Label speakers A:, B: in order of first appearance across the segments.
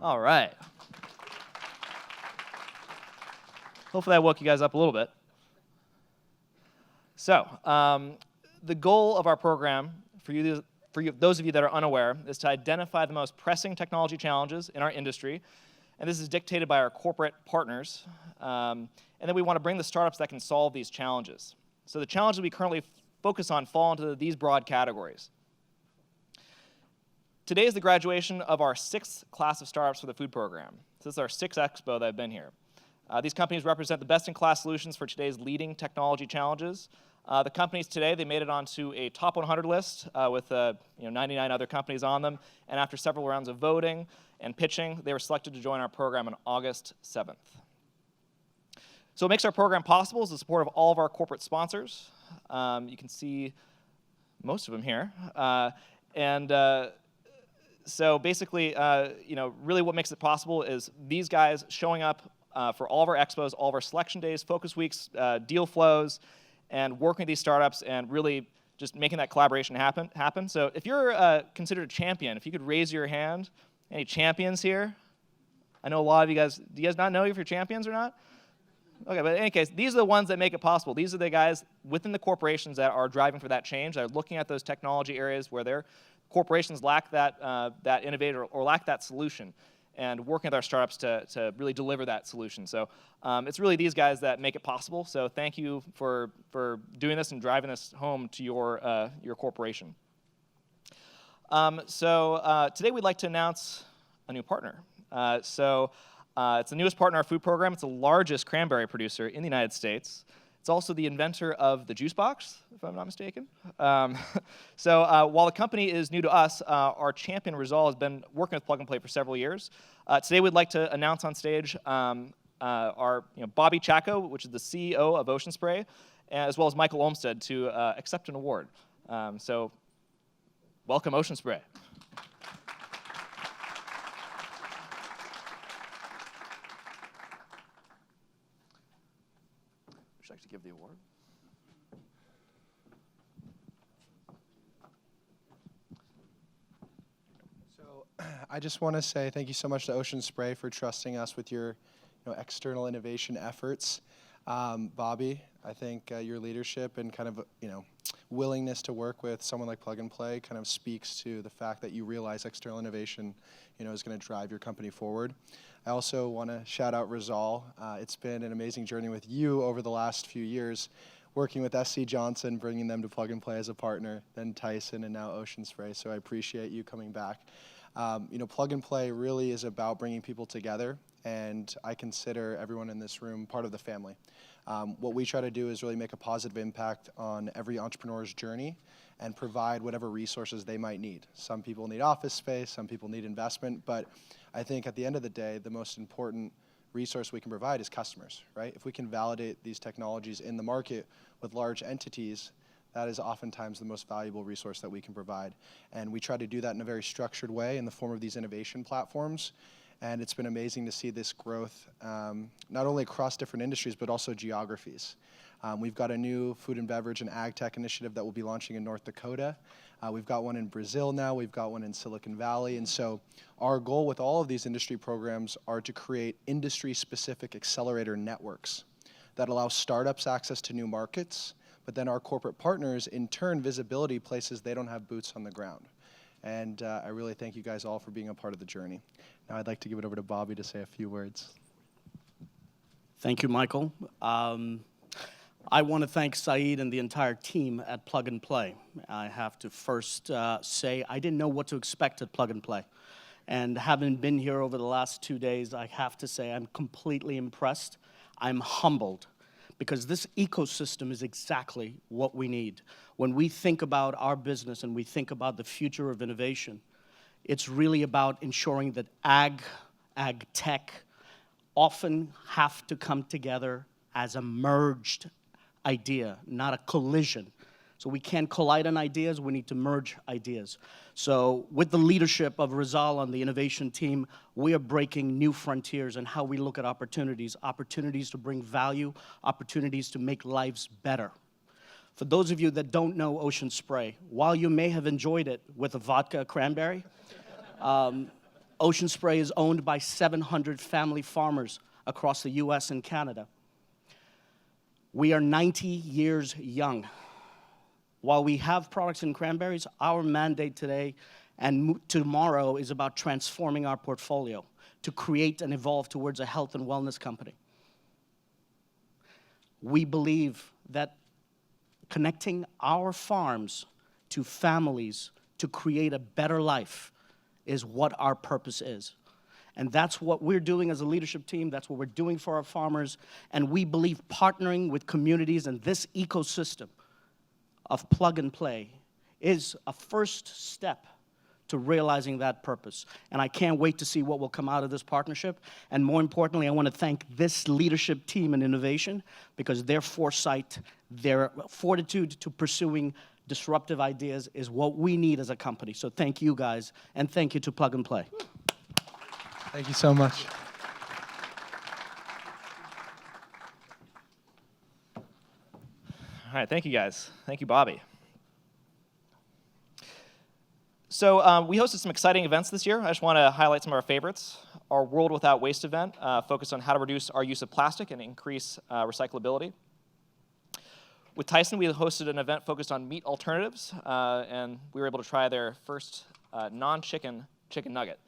A: All right. Hopefully that woke you guys up a little bit. So, the goal of our program, those of you that are unaware, is to identify the most pressing technology challenges in our industry, and this is dictated by our corporate partners, and then we want to bring the startups that can solve these challenges. So the challenges we currently focus on fall into these broad categories. Today is the graduation of our 6th class of startups for the food program. So this is our 6th expo that have been here. These companies represent the best-in-class solutions for today's leading technology challenges. The companies today, they made it onto a top 100 list with 99 other companies on them, and after several rounds of voting and pitching, they were selected to join our program on August 7th. So what makes our program possible is the support of all of our corporate sponsors. You can see most of them here. So basically, really what makes it possible is these guys showing up for all of our expos, all of our selection days, focus weeks, deal flows, and working with these startups and really just making that collaboration happen. So if you're considered a champion, if you could raise your hand. Any champions here? I know a lot of you guys, do you guys not know if you're champions or not? Okay, but in any case, these are the ones that make it possible. These are the guys within the corporations that are driving for that change, that are looking at those technology areas where their corporations lack that innovator or lack that solution, and working with our startups to really deliver that solution. So it's really these guys that make it possible. So thank you for doing this and driving this home to your corporation. Today we'd like to announce a new partner. It's the newest partner in our food program. It's the largest cranberry producer in the United States. It's also the inventor of the juice box, if I'm not mistaken. While the company is new to us, our champion Rizal has been working with Plug and Play for several years. Today we'd like to announce on stage our Bobby Chaco, which is the CEO of Ocean Spray, as well as Michael Olmstead to accept an award. Welcome, Ocean Spray. Would you like to give the award?
B: So I just want to say thank you so much to Ocean Spray for trusting us with your external innovation efforts. Bobby, I think your leadership and kind of willingness to work with someone like Plug and Play kind of speaks to the fact that you realize external innovation is going to drive your company forward. I also want to shout out Rizal. It's been an amazing journey with you over the last few years, working with SC Johnson, bringing them to Plug and Play as a partner, then Tyson, and now Ocean Spray. So I appreciate you coming back. Plug and Play really is about bringing people together, and I consider everyone in this room part of the family. What we try to do is really make a positive impact on every entrepreneur's journey and provide whatever resources they might need. Some people need office space, some people need investment, but I think at the end of the day, the most important resource we can provide is customers, right? If we can validate these technologies in the market with large entities, that is oftentimes the most valuable resource that we can provide. And we try to do that in a very structured way in the form of these innovation platforms. And it's been amazing to see this growth, not only across different industries, but also geographies. We've got a new food and beverage and ag tech initiative that we'll be launching in North Dakota. We've got one in Brazil now. We've got one in Silicon Valley. And so our goal with all of these industry programs are to create industry-specific accelerator networks that allow startups access to new markets, but then our corporate partners, in turn, visibility places they don't have boots on the ground. And I really thank you guys all for being a part of the journey. Now I'd like to give it over to Bobby to say a few words.
C: Thank you, Michael. I want to thank Saeed and the entire team at Plug and Play. I have to first say I didn't know what to expect at Plug and Play. And having been here over the last 2 days, I have to say I'm completely impressed. I'm humbled, because this ecosystem is exactly what we need. When we think about our business and we think about the future of innovation, it's really about ensuring that ag tech often have to come together as a merged idea, not a collision. So we can't collide on ideas, we need to merge ideas. So with the leadership of Rizal on the innovation team, we are breaking new frontiers in how we look at opportunities to bring value, opportunities to make lives better. For those of you that don't know Ocean Spray, while you may have enjoyed it with a vodka cranberry, Ocean Spray is owned by 700 family farmers across the US and Canada. We are 90 years young. While we have products in cranberries, our mandate today and tomorrow is about transforming our portfolio to create and evolve towards a health and wellness company. We believe that connecting our farms to families to create a better life is what our purpose is. And that's what we're doing as a leadership team. That's what we're doing for our farmers. And we believe partnering with communities and this ecosystem of plug and play is a first step to realizing that purpose. And I can't wait to see what will come out of this partnership. And more importantly, I want to thank this leadership team in innovation because their foresight, their fortitude to pursuing disruptive ideas is what we need as a company. So thank you guys, and thank you to Plug and Play.
B: Thank you so much.
A: All right, thank you guys. Thank you, Bobby. So we hosted some exciting events this year. I just want to highlight some of our favorites. Our World Without Waste event focused on how to reduce our use of plastic and increase recyclability. With Tyson, we hosted an event focused on meat alternatives, and we were able to try their first non-chicken chicken nugget.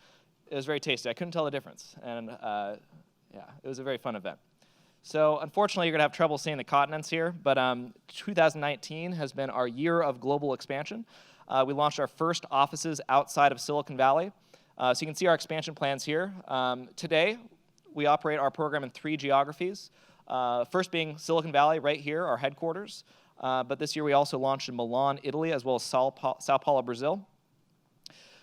A: It was very tasty. I couldn't tell the difference, and yeah, it was a very fun event. So unfortunately, you're going to have trouble seeing the continents here, but 2019 has been our year of global expansion. We launched our first offices outside of Silicon Valley. So you can see our expansion plans here. Today, we operate our program in 3 geographies. First being Silicon Valley, right here, our headquarters. But this year, we also launched in Milan, Italy, as well as Sao Paulo, Brazil.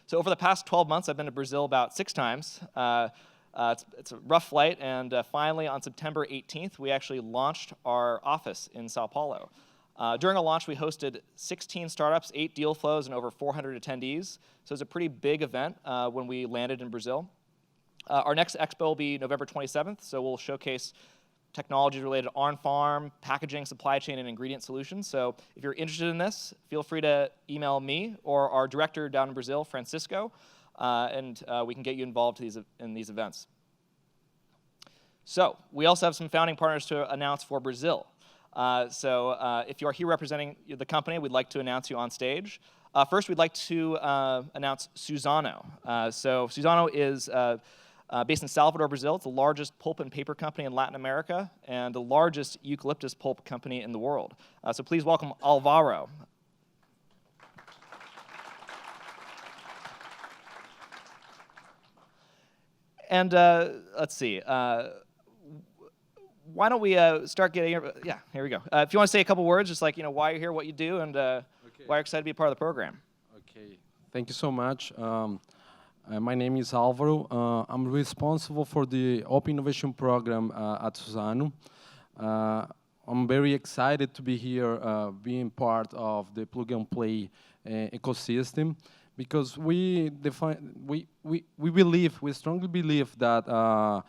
A: So over the past 12 months, I've been to Brazil about 6 times. It's a rough flight, and finally, on September 18th, we actually launched our office in Sao Paulo. During our launch, we hosted 16 startups, 8 deal flows, and over 400 attendees. So it's a pretty big event when we landed in Brazil. Our next expo will be November 27th, so we'll showcase technology related to on-farm, packaging, supply chain, and ingredient solutions. So if you're interested in this, feel free to email me or our director down in Brazil, Francisco, and we can get you involved in these events. So we also have some founding partners to announce for Brazil. So if you are here representing the company, we'd like to announce you on stage. First, we'd like to announce Suzano. So Suzano is based in Salvador, Brazil. It's the largest pulp and paper company in Latin America and the largest eucalyptus pulp company in the world. So please welcome Alvaro. And let's see. Why don't we start getting, yeah, here we go. If you want to say a couple words, just like, why you're here, what you do, and why you're excited to be a part of the program.
D: Okay, thank you so much. My name is Álvaro. I'm responsible for the Open Innovation Program at Suzano. I'm very excited to be here, being part of the Plug and Play ecosystem, because we strongly believe that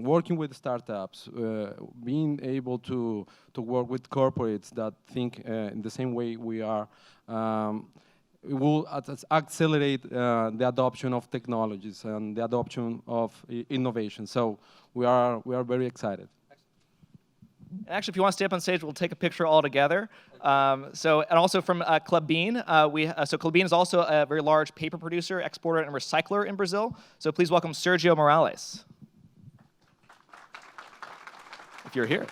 D: working with startups, being able to work with corporates that think in the same way we are, it will accelerate the adoption of technologies and the adoption of innovation. So we are very excited.
A: Actually, if you want to stay up on stage, we'll take a picture all together. And also from Club Bean, so Club Bean is also a very large paper producer, exporter, and recycler in Brazil. So please welcome Sergio Morales. If you're here.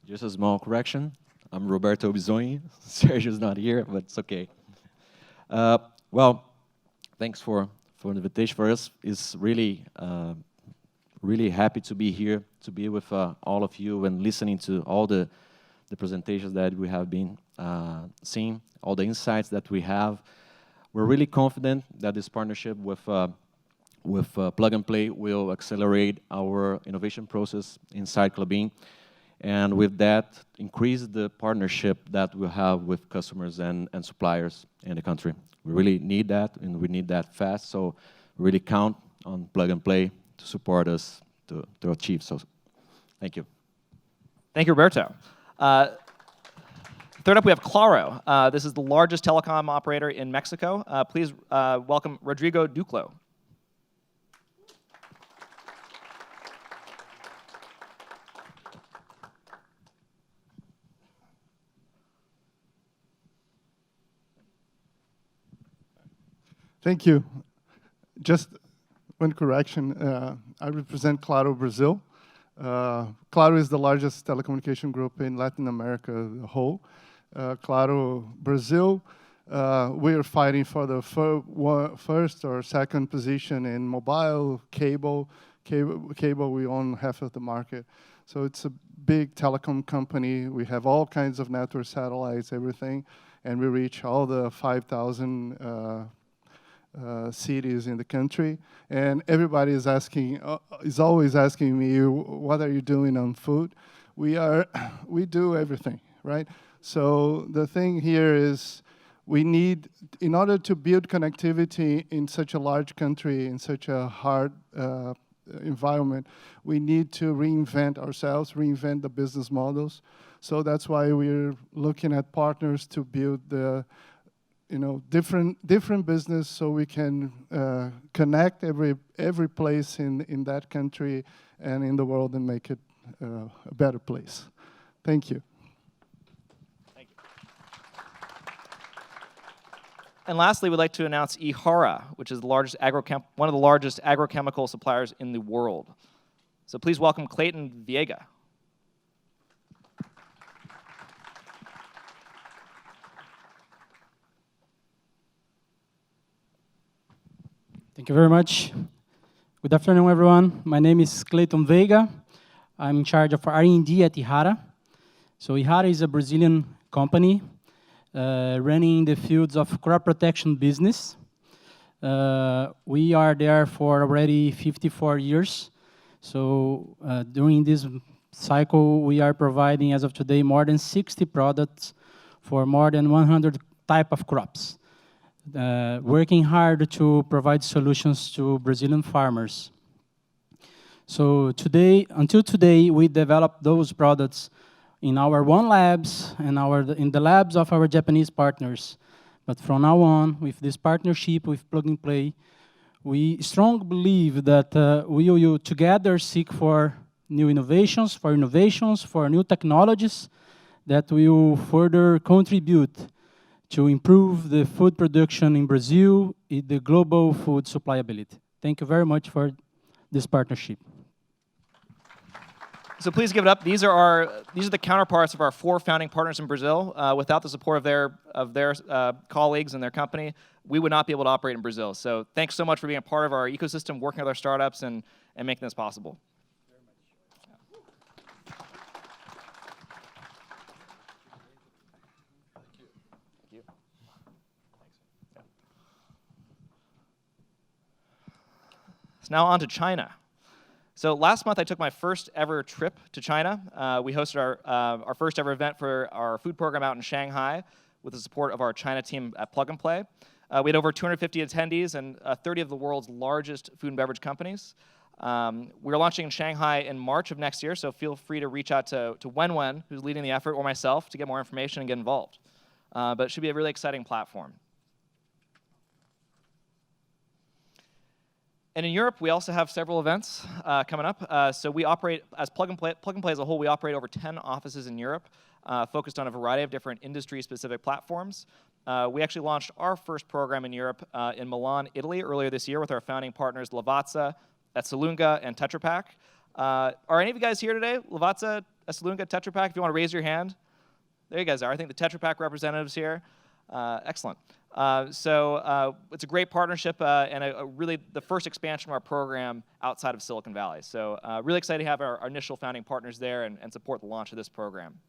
E: Just a small correction. I'm Roberto Bisogni. Sergio's not here, but it's okay. Well, thanks for the invitation. For us, it's really happy to be here, to be with all of you and listening to all the presentations that we have been seeing, all the insights that we have. We're really confident that this partnership with Plug and Play will accelerate our innovation process inside Club Bean. And with that, increase the partnership that we have with customers and suppliers in the country. We really need that, and we need that fast. So really count on Plug and Play to support us to achieve so. Thank you.
A: Thank you, Roberto. Third up, we have Claro. This is the largest telecom operator in Mexico. Please welcome Rodrigo Duclo.
F: Thank you. Just one correction. I represent Claro Brazil. Claro is the largest telecommunication group in Latin America as a whole. Claro Brazil, we are fighting for the first or second position in mobile, cable. Cable, we own half of the market. So it's a big telecom company. We have all kinds of network satellites, everything, and we reach all the 5,000 cities in the country, and everybody is always asking me, what are you doing on food? We do everything, right? So the thing here is we need, in order to build connectivity in such a large country, in such a hard environment, we need to reinvent ourselves, reinvent the business models. So that's why we're looking at partners to build the different business, so we can connect every place in that country and in the world and make it a better place. Thank you.
A: Thank you. And lastly, we'd like to announce Ihara, which is the largest one of the largest agrochemical suppliers in the world. So please welcome Clayton Viega.
G: Thank you very much. Good afternoon, everyone. My name is Clayton Veiga. I'm in charge of R&D at Ihara. So Ihara is a Brazilian company running in the fields of crop protection business. We are there for already 54 years. So during this cycle, we are providing, as of today, more than 60 products for more than 100 type of crops. Working hard to provide solutions to Brazilian farmers. So until today, we developed those products in our own labs and in the labs of our Japanese partners. But from now on, with this partnership with Plug and Play, we strongly believe that we will together seek for new innovations, for new technologies that will further contribute to improve the food production in Brazil, the global food supply ability. Thank you very much for this partnership.
A: So please give it up. These are the counterparts of our 4 founding partners in Brazil. Without the support of their colleagues and their company, we would not be able to operate in Brazil. So thanks so much for being a part of our ecosystem, working with our startups, and making this possible. So now on to China. So last month I took my first ever trip to China. We hosted our first ever event for our food program out in Shanghai with the support of our China team at Plug and Play. We had over 250 attendees and 30 of the world's largest food and beverage companies. We're launching in Shanghai in March of next year, so feel free to reach out to Wen, who's leading the effort, or myself to get more information and get involved. But it should be a really exciting platform. And in Europe, we also have several events coming up. So we operate, as Plug and Play as a whole, we operate over 10 offices in Europe, focused on a variety of different industry-specific platforms. We actually launched our first program in Europe in Milan, Italy, earlier this year with our founding partners Lavazza, Esselunga, and Tetra Pak. Are any of you guys here today? Lavazza, Esselunga, Tetra Pak, if you want to raise your hand. There you guys are. I think the Tetra Pak representatives here. Excellent. So it's a great partnership and really the first expansion of our program outside of Silicon Valley. So really excited to have our initial founding partners there and support the launch of this program.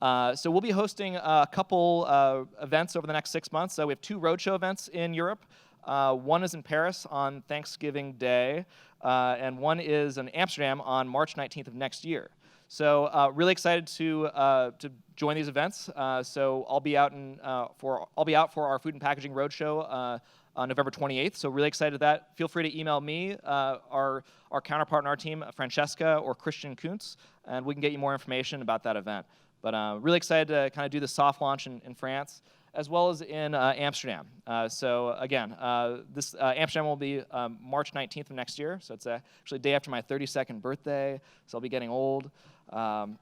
A: So we'll be hosting a couple events over the next 6 months. So we have 2 roadshow events in Europe. One is in Paris on Thanksgiving Day, and one is in Amsterdam on March 19th of next year. So really excited to join these events. So I'll be out for our Food and Packaging Roadshow on November 28th. So really excited that. Feel free to email me, our counterpart in our team, Francesca or Christian Kuntz, and we can get you more information about that event. But really excited to kind of do the soft launch in France, as well as in Amsterdam. So again, this Amsterdam will be March 19th of next year. So it's actually the day after my 32nd birthday. So I'll be getting old. And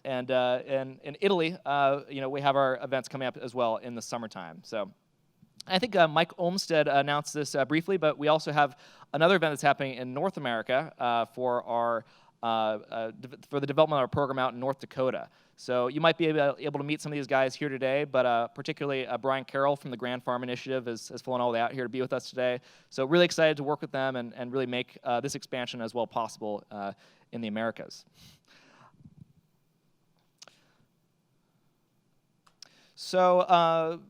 A: in Italy, we have our events coming up as well in the summertime. So I think Mike Olmsted announced this briefly, but we also have another event that's happening in North America for the development of our program out in North Dakota. So you might be able to meet some of these guys here today, but particularly Brian Carroll from the Grand Farm Initiative has flown all the way out here to be with us today. So really excited to work with them and really make this expansion as well possible in the Americas. So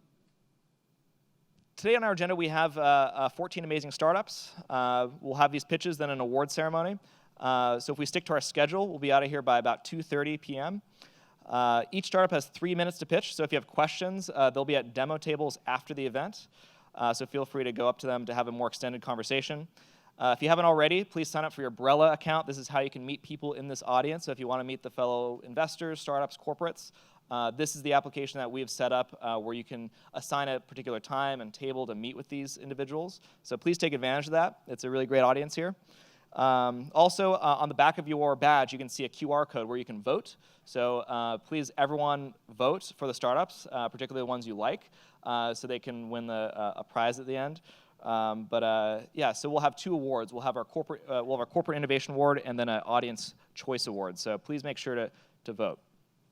A: today on our agenda, we have 14 amazing startups. We'll have these pitches, then an award ceremony. So if we stick to our schedule, we'll be out of here by about 2:30 p.m. Each startup has 3 minutes to pitch, so if you have questions, they'll be at demo tables after the event. So feel free to go up to them to have a more extended conversation. If you haven't already, please sign up for your Brella account. This is how you can meet people in this audience. So if you want to meet the fellow investors, startups, corporates, this is the application that we have set up where you can assign a particular time and table to meet with these individuals. So please take advantage of that. It's a really great audience here. Also, on the back of your badge, you can see a QR code where you can vote. So please, everyone, vote for the startups, particularly the ones you like, so they can win a prize at the end. Yeah, so we'll have 2 awards. We'll have our corporate Innovation Award and then an Audience Choice Award. So please make sure to vote.